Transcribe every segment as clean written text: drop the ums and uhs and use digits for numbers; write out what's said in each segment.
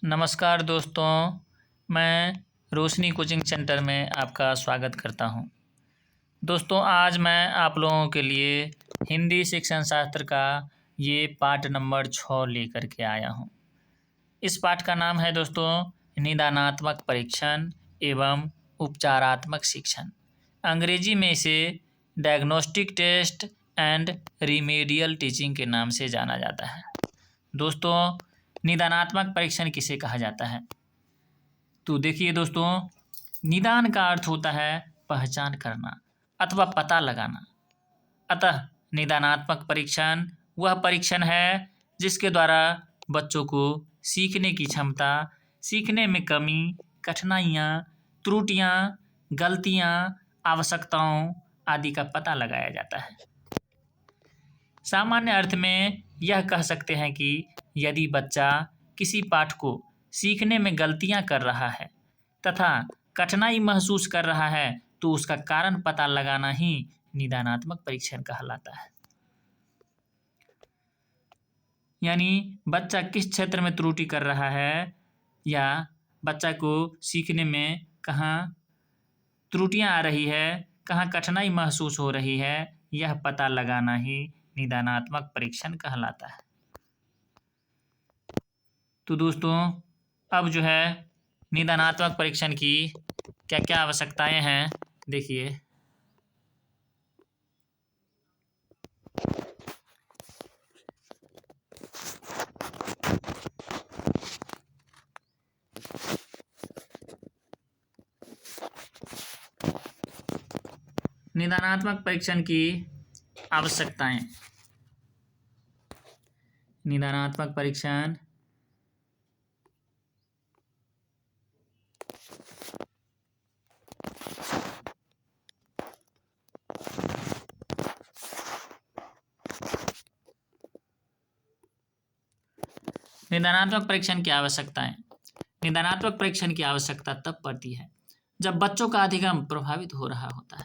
नमस्कार दोस्तों, मैं रोशनी कोचिंग सेंटर में आपका स्वागत करता हूं। दोस्तों, आज मैं आप लोगों के लिए हिंदी शिक्षण शास्त्र का ये पाठ नंबर 6 लेकर के आया हूं। इस पाठ का नाम है दोस्तों निदानात्मक परीक्षण एवं उपचारात्मक शिक्षण। अंग्रेजी में इसे diagnostic test and remedial teaching के नाम से जाना जाता है। दोस्तों, निदानात्मक परीक्षण किसे कहा जाता है? तो देखिए दोस्तों, निदान का अर्थ होता है पहचान करना अथवा पता लगाना। अतः निदानात्मक परीक्षण वह परीक्षण है जिसके द्वारा बच्चों को सीखने की क्षमता, सीखने में कमी, कठिनाइयाँ, त्रुटियाँ, गलतियाँ, आवश्यकताओं आदि का पता लगाया जाता है। सामान्य अर्थ में यह कह सकते हैं कि यदि बच्चा किसी पाठ को सीखने में गलतियां कर रहा है तथा कठिनाई महसूस कर रहा है तो उसका कारण पता लगाना ही निदानात्मक परीक्षण कहलाता है। यानी बच्चा किस क्षेत्र में त्रुटि कर रहा है या बच्चा को सीखने में कहाँ त्रुटियां आ रही है, कहाँ कठिनाई महसूस हो रही है, यह पता लगाना ही निदानात्मक परीक्षण कहलाता है। तो दोस्तों, अब जो है निदानात्मक परीक्षण की क्या क्या आवश्यकताएं हैं, देखिए। निदानात्मक परीक्षण की आवश्यकताएं। निदानात्मक परीक्षण निदानात्मक परीक्षण की आवश्यकताएं। निदानात्मक परीक्षण की आवश्यकता तब पड़ती है जब बच्चों का अधिगम प्रभावित हो रहा होता है।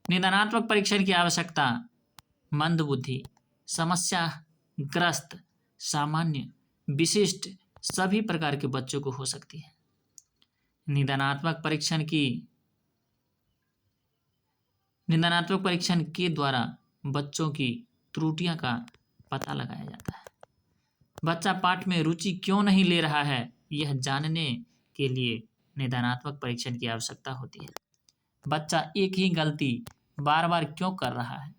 निदानात्मक परीक्षण की आवश्यकता मंदबुद्धि, समस्याग्रस्त, सामान्य, विशिष्ट सभी प्रकार के बच्चों को हो सकती है। निदानात्मक परीक्षण के द्वारा बच्चों की त्रुटियां का पता लगाया जाता है। बच्चा पाठ में रुचि क्यों नहीं ले रहा है, यह जानने के लिए निदानात्मक परीक्षण की आवश्यकता होती है। बच्चा एक ही गलती बार बार क्यों कर रहा है,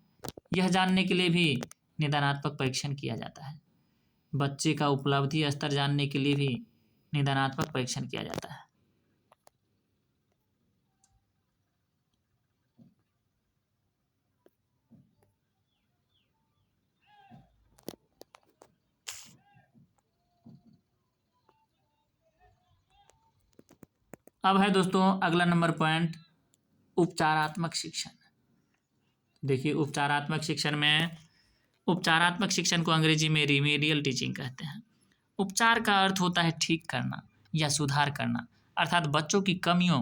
यह जानने के लिए भी निदानात्मक परीक्षण किया जाता है। बच्चे का उपलब्धि स्तर जानने के लिए भी निदानात्मक परीक्षण किया जाता है। अब है दोस्तों अगला नंबर पॉइंट, उपचारात्मक शिक्षण। देखिए, उपचारात्मक शिक्षण को अंग्रेजी में रिमेडियल टीचिंग कहते हैं। उपचार का अर्थ होता है ठीक करना या सुधार करना, अर्थात बच्चों की कमियों,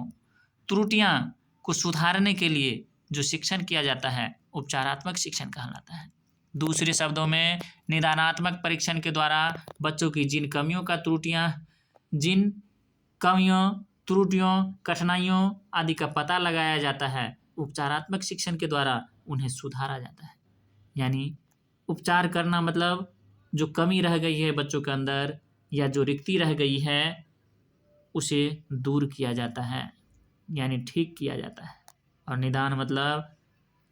त्रुटियां को सुधारने के लिए जो शिक्षण किया जाता है उपचारात्मक शिक्षण कहलाता है। दूसरे शब्दों में, निदानात्मक परीक्षण के द्वारा बच्चों की जिन कमियों, त्रुटियों, कठिनाइयों आदि का पता लगाया जाता है, उपचारात्मक शिक्षण के द्वारा उन्हें सुधारा जाता है। यानी उपचार करना मतलब जो कमी रह गई है बच्चों के अंदर या जो रिक्ति रह गई है उसे दूर किया जाता है, यानी ठीक किया जाता है। और निदान मतलब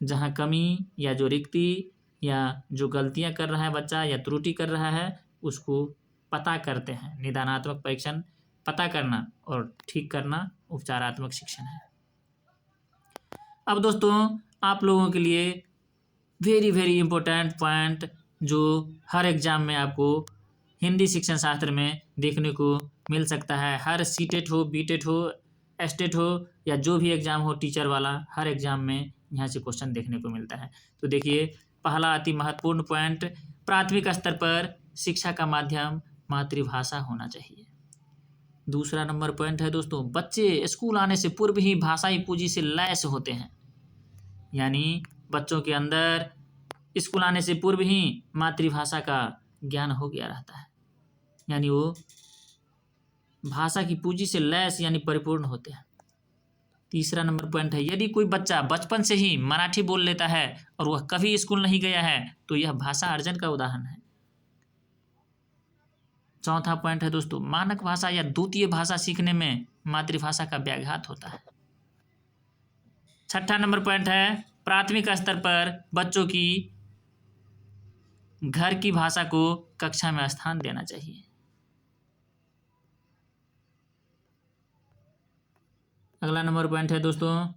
जहाँ कमी या जो रिक्ति या जो गलतियाँ कर रहा है बच्चा या त्रुटि कर रहा है उसको पता करते हैं। निदानात्मक परीक्षण पता करना और ठीक करना उपचारात्मक शिक्षण है। अब दोस्तों, आप लोगों के लिए वेरी वेरी इंपॉर्टेंट पॉइंट जो हर एग्ज़ाम में आपको हिंदी शिक्षण शास्त्र में देखने को मिल सकता है। हर सीटेट हो, बीटेट हो, एस्टेट हो या जो भी एग्ज़ाम हो टीचर वाला, हर एग्ज़ाम में यहाँ से क्वेश्चन देखने को मिलता है। तो देखिए, पहला अति महत्वपूर्ण पॉइंट, प्राथमिक स्तर पर शिक्षा का माध्यम मातृभाषा होना चाहिए। दूसरा नंबर पॉइंट है दोस्तों, बच्चे स्कूल आने से पूर्व ही भाषाई पूंजी से लैस होते हैं। यानी बच्चों के अंदर स्कूल आने से पूर्व ही मातृभाषा का ज्ञान हो गया रहता है, यानी वो भाषा की पूंजी से लैस यानी परिपूर्ण होते हैं। तीसरा नंबर पॉइंट है, यदि कोई बच्चा बचपन से ही मराठी बोल लेता है और वह कभी स्कूल नहीं गया है तो यह भाषा अर्जन का उदाहरण है। चौथा पॉइंट है दोस्तों, मानक भाषा या द्वितीय भाषा सीखने में मातृभाषा का व्याघात होता है। छठा नंबर पॉइंट है, प्राथमिक स्तर पर बच्चों की घर की भाषा को कक्षा में स्थान देना चाहिए। अगला नंबर पॉइंट है दोस्तों,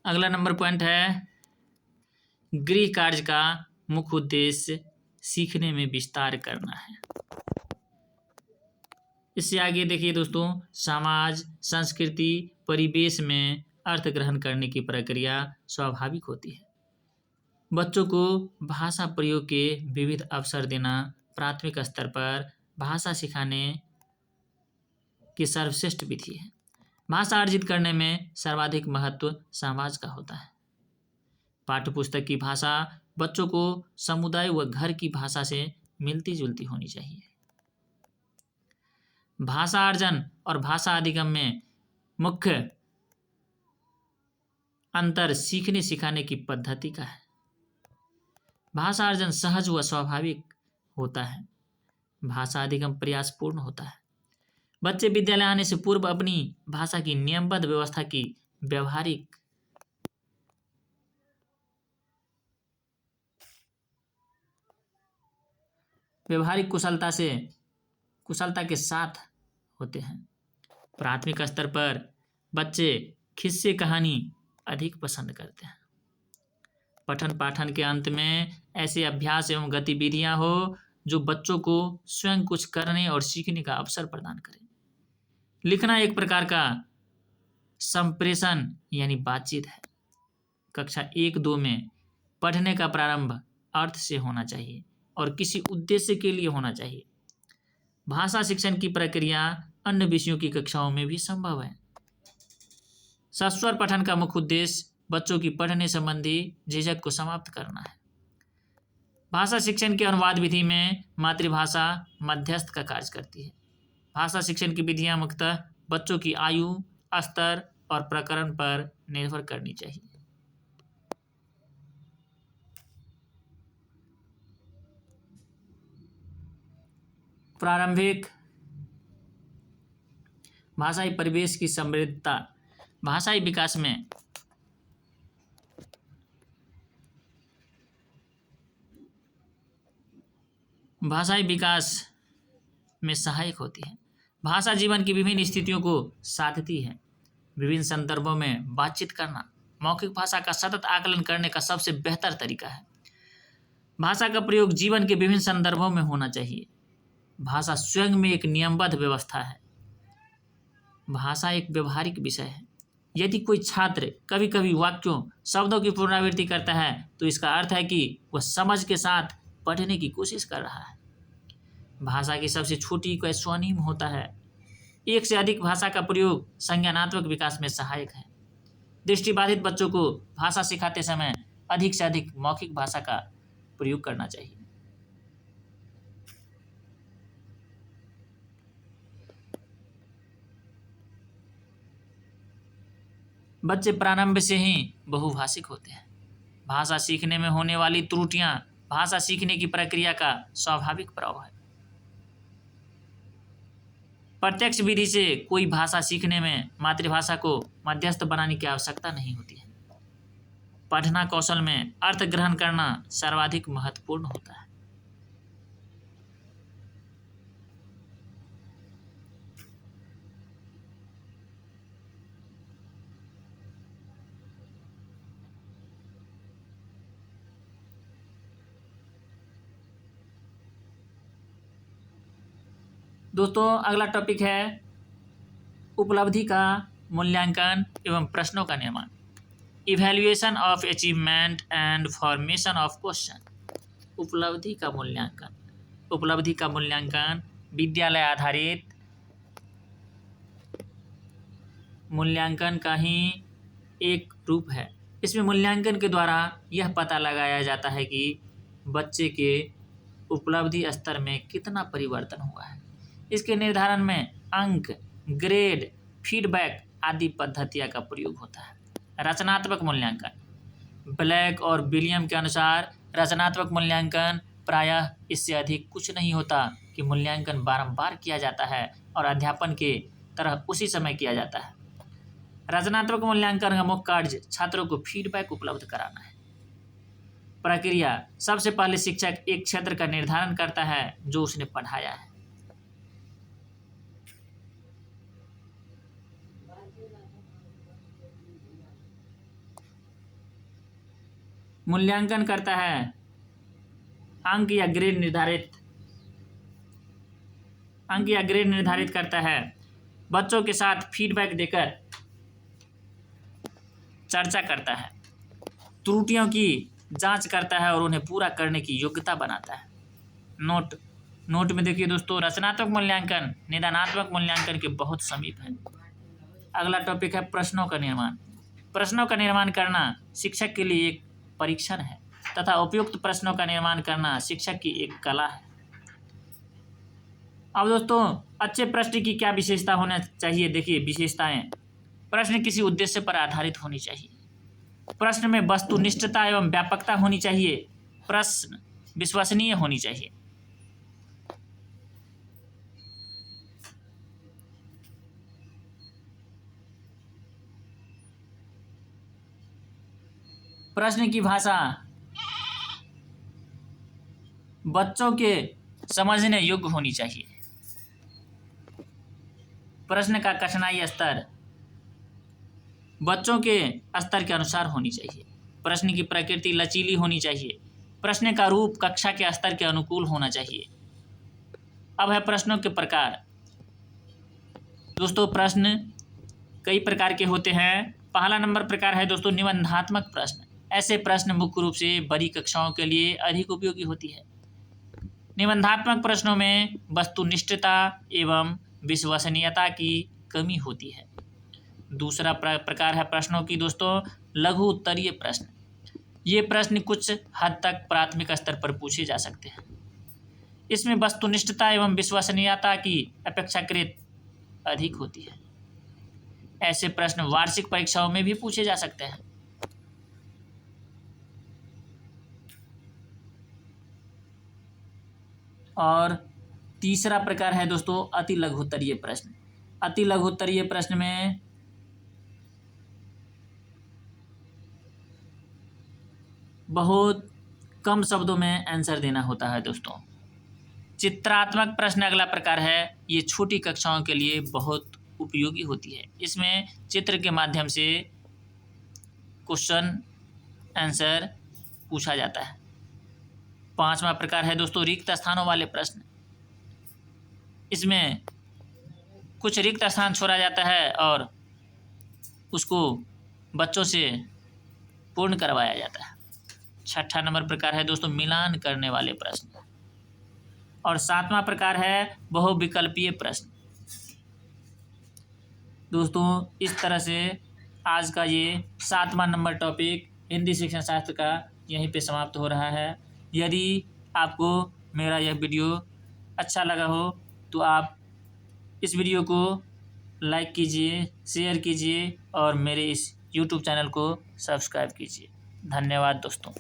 अगला नंबर पॉइंट है, गृह कार्य का मुख्य उद्देश्य सीखने में विस्तार करना है। इससे आगे देखिए दोस्तों, समाज, संस्कृति, परिवेश में अर्थ ग्रहण करने की प्रक्रिया स्वाभाविक होती है। बच्चों को भाषा प्रयोग के विविध अवसर देना प्राथमिक स्तर पर भाषा सिखाने की सर्वश्रेष्ठ विधि है। भाषा अर्जित करने में सर्वाधिक महत्व समाज का होता है। पाठ्यपुस्तक की भाषा बच्चों को समुदाय व घर की भाषा से मिलती जुलती होनी चाहिए। भाषा अर्जन और भाषा अधिगम में मुख्य अंतर सीखने सिखाने की पद्धति का है। भाषा अर्जन सहज व स्वाभाविक होता है, भाषा अधिगम प्रयासपूर्ण होता है। बच्चे विद्यालय आने से पूर्व अपनी भाषा की नियमबद्ध व्यवस्था की व्यवहारिक कुशलता के साथ होते हैं। प्राथमिक स्तर पर बच्चे किस्से कहानी अधिक पसंद करते हैं। पठन पाठन के अंत में ऐसे अभ्यास एवं गतिविधियां हो जो बच्चों को स्वयं कुछ करने और सीखने का अवसर प्रदान करें। लिखना एक प्रकार का संप्रेषण यानी बातचीत है। कक्षा 1-2 में पढ़ने का प्रारंभ अर्थ से होना चाहिए और किसी उद्देश्य के लिए होना चाहिए। भाषा शिक्षण की प्रक्रिया अन्य विषयों की कक्षाओं में भी संभव है। सस्वर पठन का मुख्य उद्देश्य बच्चों की पढ़ने संबंधी झिझक को समाप्त करना है। भाषा शिक्षण की अनुवाद विधि में मातृभाषा मध्यस्थ का कार्य करती है। भाषा शिक्षण की विधियां मुख्यतः बच्चों की आयु, स्तर और प्रकरण पर निर्भर करनी चाहिए। प्रारंभिक भाषाई परिवेश की समृद्धता भाषाई विकास में सहायक होती है। भाषा जीवन की विभिन्न स्थितियों को साधती है। विभिन्न संदर्भों में बातचीत करना मौखिक भाषा का सतत आकलन करने का सबसे बेहतर तरीका है। भाषा का प्रयोग जीवन के विभिन्न संदर्भों में होना चाहिए। भाषा स्वयं में एक नियमबद्ध व्यवस्था है। भाषा एक व्यवहारिक विषय है। यदि कोई छात्र कभी कभी वाक्यों, शब्दों की पुनरावृत्ति करता है तो इसका अर्थ है कि वह समझ के साथ पढ़ने की कोशिश कर रहा है। भाषा की सबसे छोटी इकाई स्वनिम होता है। एक से अधिक भाषा का प्रयोग संज्ञानात्मक विकास में सहायक है। दृष्टिबाधित बच्चों को भाषा सिखाते समय अधिक से अधिक मौखिक भाषा का प्रयोग करना चाहिए। बच्चे प्रारंभ से ही बहुभाषिक होते हैं। भाषा सीखने में होने वाली त्रुटियां भाषा सीखने की प्रक्रिया का स्वाभाविक प्रभाव है। प्रत्यक्ष विधि से कोई भाषा सीखने में मातृभाषा को मध्यस्थ बनाने की आवश्यकता नहीं होती है। पढ़ना कौशल में अर्थ ग्रहण करना सर्वाधिक महत्वपूर्ण होता है। दोस्तों अगला टॉपिक है उपलब्धि का मूल्यांकन एवं प्रश्नों का निर्माण। Evaluation of achievement and formation of question. उपलब्धि का मूल्यांकन विद्यालय आधारित मूल्यांकन का ही एक रूप है। इसमें मूल्यांकन के द्वारा यह पता लगाया जाता है कि बच्चे के उपलब्धि स्तर में कितना परिवर्तन हुआ है। इसके निर्धारण में अंक, ग्रेड, फीडबैक आदि पद्धतियों का प्रयोग होता है। रचनात्मक मूल्यांकन। ब्लैक और विलियम के अनुसार रचनात्मक मूल्यांकन प्रायः इससे अधिक कुछ नहीं होता कि मूल्यांकन बारंबार किया जाता है और अध्यापन के तरह उसी समय किया जाता है। रचनात्मक मूल्यांकन का मुख्य कार्य छात्रों को फीडबैक उपलब्ध कराना है। प्रक्रिया। सबसे पहले शिक्षक एक क्षेत्र का निर्धारण करता है जो उसने पढ़ाया है। मूल्यांकन करता है अंक या ग्रेड निर्धारित करता है। बच्चों के साथ फीडबैक देकर चर्चा करता है। त्रुटियों की जांच करता है और उन्हें पूरा करने की योग्यता बनाता है। नोट में देखिए दोस्तों, रचनात्मक मूल्यांकन निदानात्मक मूल्यांकन के बहुत समीप है। अगला टॉपिक है प्रश्नों का निर्माण। प्रश्नों का निर्माण करना शिक्षक के लिए एक परीक्षण है तथा उपयुक्त प्रश्नों का निर्माण करना शिक्षक की एक कला है। अब दोस्तों, अच्छे प्रश्न की क्या विशेषता होना चाहिए? देखिए विशेषताएं। प्रश्न किसी उद्देश्य पर आधारित होनी चाहिए। प्रश्न में वस्तुनिष्ठता एवं व्यापकता होनी चाहिए। प्रश्न विश्वसनीय होनी चाहिए। प्रश्न की भाषा बच्चों के समझने योग्य होनी चाहिए। प्रश्न का कठिनाई स्तर बच्चों के स्तर के अनुसार होनी चाहिए। प्रश्न की प्रकृति लचीली होनी चाहिए। प्रश्न का रूप कक्षा के स्तर के अनुकूल होना चाहिए। अब है प्रश्नों के प्रकार। दोस्तों, प्रश्न कई प्रकार के होते हैं। पहला नंबर प्रकार है दोस्तों निबंधात्मक प्रश्न। ऐसे प्रश्न मुख्य रूप से बड़ी कक्षाओं के लिए अधिक उपयोगी होती है। निबंधात्मक प्रश्नों में वस्तुनिष्ठता एवं विश्वसनीयता की कमी होती है। दूसरा प्रकार है प्रश्नों की दोस्तों लघु उत्तरीय प्रश्न। ये प्रश्न कुछ हद तक प्राथमिक स्तर पर पूछे जा सकते हैं। इसमें वस्तुनिष्ठता एवं विश्वसनीयता की अपेक्षाकृत अधिक होती है। ऐसे प्रश्न वार्षिक परीक्षाओं में भी पूछे जा सकते हैं। और तीसरा प्रकार है दोस्तों अति लघुत्तरीय प्रश्न। अति लघुत्तरीय प्रश्न में बहुत कम शब्दों में आंसर देना होता है दोस्तों। चित्रात्मक प्रश्न अगला प्रकार है। ये छोटी कक्षाओं के लिए बहुत उपयोगी होती है। इसमें चित्र के माध्यम से क्वेश्चन आंसर पूछा जाता है। पांचवा प्रकार है दोस्तों रिक्त स्थानों वाले प्रश्न। इसमें कुछ रिक्त स्थान छोड़ा जाता है और उसको बच्चों से पूर्ण करवाया जाता है। छठा नंबर प्रकार है दोस्तों मिलान करने वाले प्रश्न। और सातवां प्रकार है बहुविकल्पीय प्रश्न। दोस्तों, इस तरह से आज का ये 7वां नंबर टॉपिक हिंदी शिक्षण शास्त्र का यहीं पे समाप्त हो रहा है। यदि आपको मेरा यह वीडियो अच्छा लगा हो तो आप इस वीडियो को लाइक कीजिए, शेयर कीजिए और मेरे इस YouTube चैनल को सब्सक्राइब कीजिए। धन्यवाद दोस्तों।